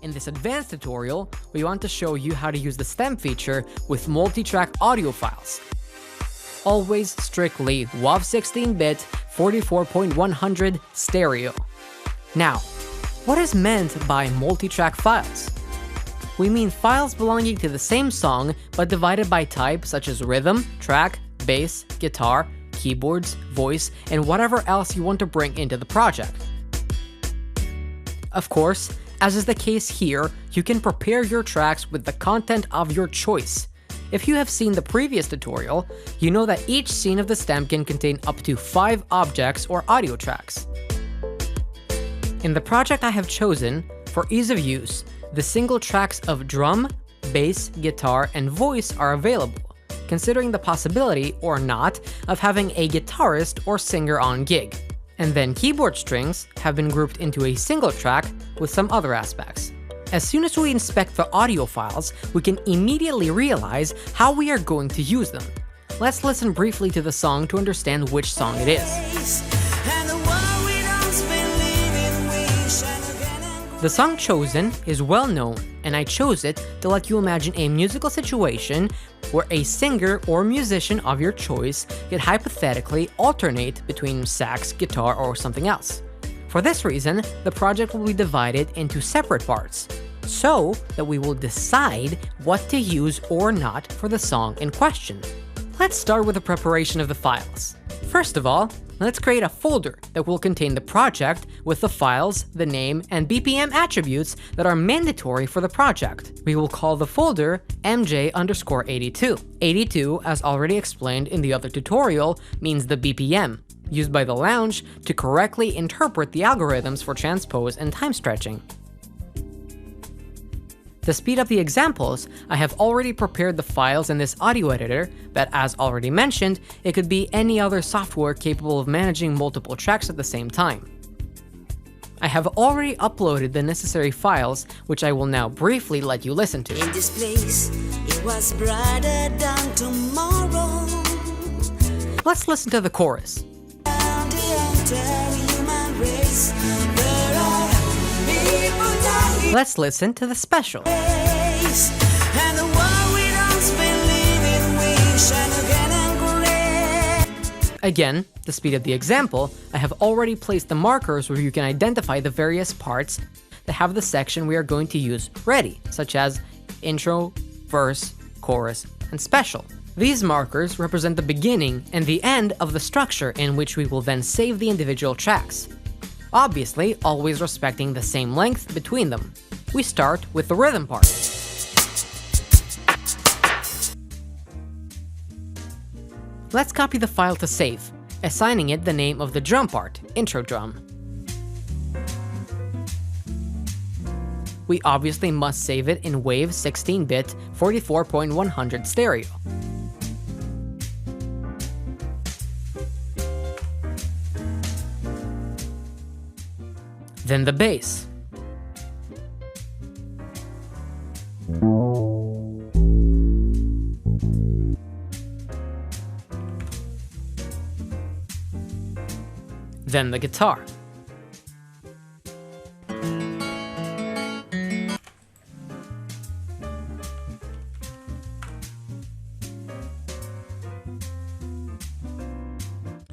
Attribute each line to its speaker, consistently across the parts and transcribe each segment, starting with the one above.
Speaker 1: In this advanced tutorial, we want to show you how to use the stem feature with multi-track audio files. Always strictly WAV 16-bit 44.100 stereo. Now, what is meant by multi-track files? We mean files belonging to the same song but divided by type such as rhythm, track, bass, guitar, keyboards, voice, and whatever else you want to bring into the project. Of course, as is the case here, you can prepare your tracks with the content of your choice. If you have seen the previous tutorial, you know that each scene of the stem can contain up to 5 objects or audio tracks. In the project I have chosen, for ease of use, the single tracks of drum, bass, guitar, and voice are available, considering the possibility, or not, of having a guitarist or singer on gig. And then keyboard strings have been grouped into a single track with some other aspects. As soon as we inspect the audio files, we can immediately realize how we are going to use them. Let's listen briefly to the song to understand which song it is. The song chosen is well known, and I chose it to let you imagine a musical situation where a singer or musician of your choice could hypothetically alternate between sax, guitar, or something else. For this reason, the project will be divided into separate parts, so that we will decide what to use or not for the song in question. Let's start with the preparation of the files. First of all, let's create a folder that will contain the project with the files, the name, and BPM attributes that are mandatory for the project. We will call the folder MJ_82. 82, as already explained in the other tutorial, means the BPM, used by the Lounge to correctly interpret the algorithms for transpose and time stretching. To speed up the examples, I have already prepared the files in this audio editor, but as already mentioned, it could be any other software capable of managing multiple tracks at the same time. I have already uploaded the necessary files, which I will now briefly let you listen to.
Speaker 2: In this place, it was brighter than tomorrow.
Speaker 1: Let's listen to the chorus. Let's listen to the special. Again, to speed up the example, I have already placed the markers where you can identify the various parts that have the section we are going to use ready, such as intro, verse, chorus, and special. These markers represent the beginning and the end of the structure in which we will then save the individual tracks. Obviously, always respecting the same length between them. We start with the rhythm part. Let's copy the file to save, assigning it the name of the drum part, intro drum. We obviously must save it in WAV 16-bit 44.100 stereo. Then the bass. Then the guitar.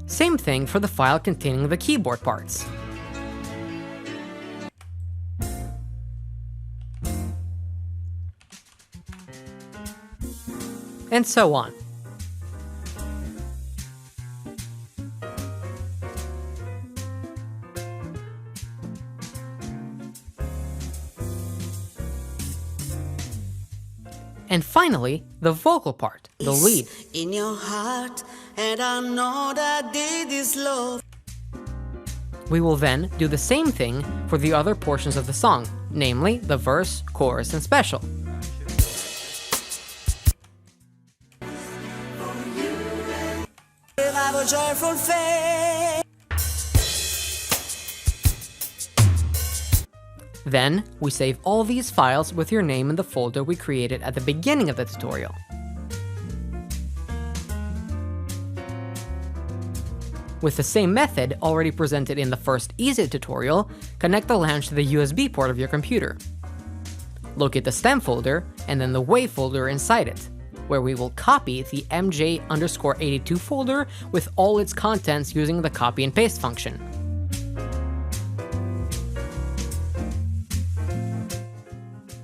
Speaker 1: Same thing for the file containing the keyboard parts. And so on. And finally, the vocal part, the lead.
Speaker 2: In your heart, and I know that this is love.
Speaker 1: We will then do the same thing for the other portions of the song, namely the verse, chorus, and special. Then, we save all these files with your name in the folder we created at the beginning of the tutorial. With the same method already presented in the first easy tutorial, connect the Lounge to the USB port of your computer. locate the stem folder and then the wave folder inside it, where we will copy the MJ_82 folder with all its contents using the copy and paste function.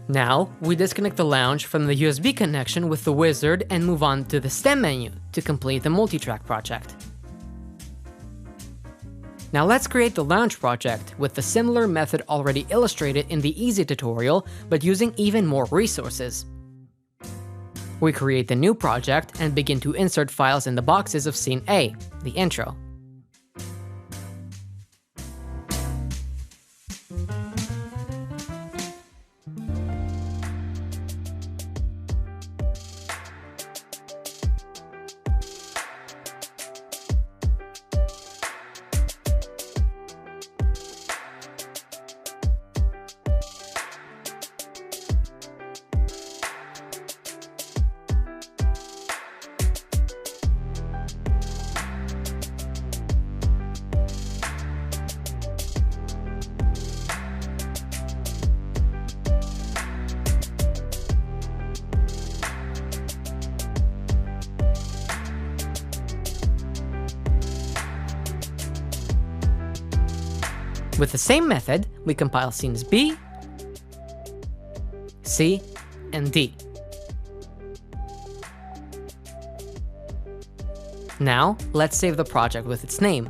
Speaker 1: Now, we disconnect the Lounge from the USB connection with the wizard and move on to the stem menu to complete the multitrack project. Now let's create the Lounge project with the similar method already illustrated in the easy tutorial, but using even more resources. We create the new project and begin to insert files in the boxes of scene A, the intro. With the same method, we compile scenes B, C, and D. Now, let's save the project with its name.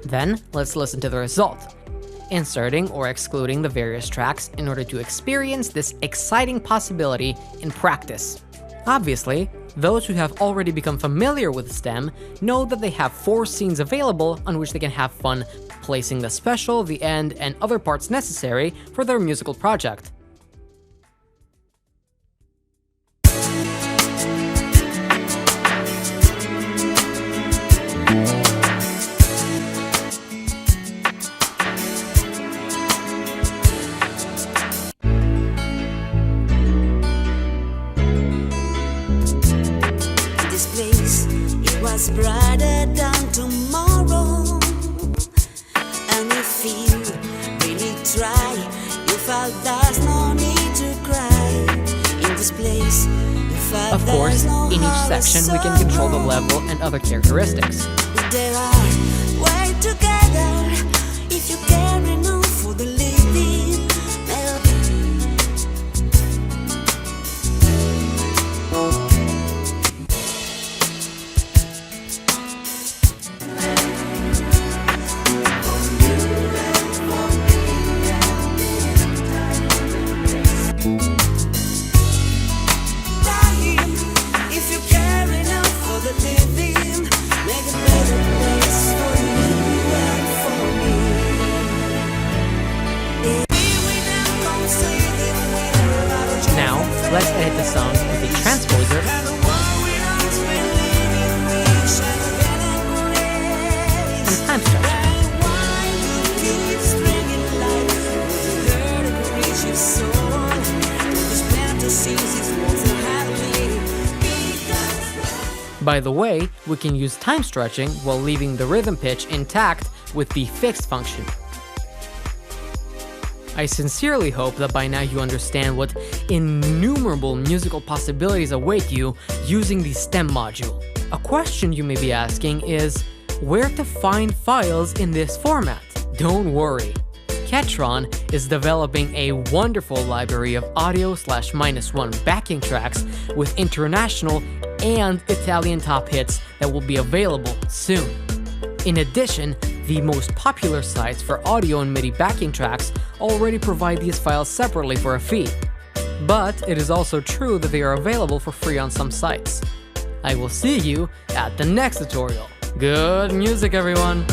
Speaker 1: Then, let's listen to the result, inserting or excluding the various tracks in order to experience this exciting possibility in practice. Obviously, those who have already become familiar with STEM know that they have 4 scenes available on which they can have fun placing the special, the end, and other parts necessary for their musical project.
Speaker 2: Brighter than tomorrow, and if you really try, you felt there's no need to cry. In this place, you felt
Speaker 1: of course, in each section we can control the level and other characteristics.
Speaker 2: There are way together if you care enough for the living.
Speaker 1: Let's edit the song with a transposer and time stretching. By the way, we can use time stretching while leaving the rhythm pitch intact with the fixed function. I sincerely hope that by now you understand what innumerable musical possibilities await you using the STEM module. A question you may be asking is, where to find files in this format? Don't worry. KETRON is developing a wonderful library of audio/-1 backing tracks with international and Italian top hits that will be available soon. In addition, the most popular sites for audio and MIDI backing tracks already provide these files separately for a fee. But it is also true that they are available for free on some sites. I will see you at the next tutorial. Good music, everyone!